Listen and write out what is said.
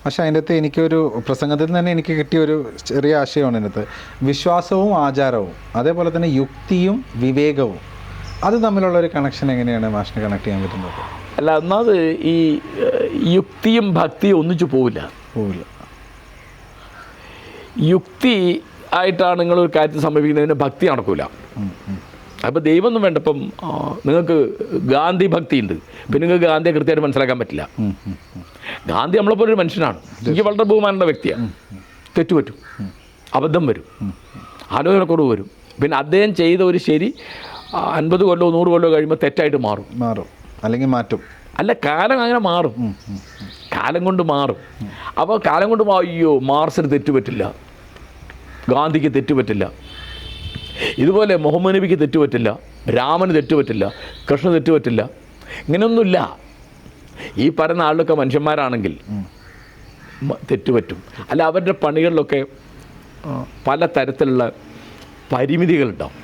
പക്ഷേ അതിൻ്റെ അകത്ത് എനിക്കൊരു പ്രസംഗത്തിൽ തന്നെ എനിക്ക് കിട്ടിയ ഒരു ചെറിയ ആശയമാണ് ഇതിനകത്ത്. വിശ്വാസവും ആചാരവും അതേപോലെ തന്നെ യുക്തിയും വിവേകവും അത് തമ്മിലുള്ള ഒരു കണക്ഷൻ എങ്ങനെയാണ് മാഷിന് കണക്ട് ചെയ്യാൻ പറ്റുന്നത്? അല്ല, ഒന്നാമത് ഈ യുക്തിയും ഭക്തിയും ഒന്നിച്ചു പോവില്ല. യുക്തി ആയിട്ടാണ് നിങ്ങളൊരു കാര്യത്തിൽ സംഭവിക്കുന്നതിന് ഭക്തി നടക്കില്ല. അപ്പോൾ ദൈവമൊന്നും വേണ്ട. ഇപ്പം നിങ്ങൾക്ക് ഗാന്ധി ഭക്തി ഉണ്ട്, പിന്നെ നിങ്ങൾക്ക് ഗാന്ധിയെ കൃത്യമായിട്ട് മനസ്സിലാക്കാൻ പറ്റില്ല. ഗാന്ധി നമ്മളെപ്പോലെ ഒരു മനുഷ്യനാണ്, എനിക്ക് വളരെ ബഹുമാനമുള്ള വ്യക്തിയാണ്. തെറ്റുപറ്റും, അബദ്ധം വരും, ആലോചനക്കുറവ് വരും. പിന്നെ അദ്ദേഹം ചെയ്ത ഒരു ശരി 50 കൊല്ലമോ 100 കൊല്ലമോ കഴിയുമ്പോൾ തെറ്റായിട്ട് മാറും അല്ലെങ്കിൽ മാറ്റും. അല്ല, കാലം അങ്ങനെ മാറും, കാലം കൊണ്ട് മാറും. അപ്പോൾ കാലം കൊണ്ട് അയ്യോ മാർസിന് തെറ്റുപറ്റില്ല, ഗാന്ധിക്ക് തെറ്റുപറ്റില്ല, ഇതുപോലെ മുഹമ്മദ് നബിക്ക് തെറ്റുപറ്റില്ല, രാമന് തെറ്റുപറ്റില്ല, കൃഷ്ണന് തെറ്റുപറ്റില്ല, ഇങ്ങനെയൊന്നുമില്ല. ഈ പറയുന്ന ആളിലൊക്കെ മനുഷ്യന്മാരാണെങ്കിൽ തെറ്റുപറ്റും. അല്ല, അവരുടെ പണികളിലൊക്കെ പല തരത്തിലുള്ള പരിമിതികളുണ്ടാവും.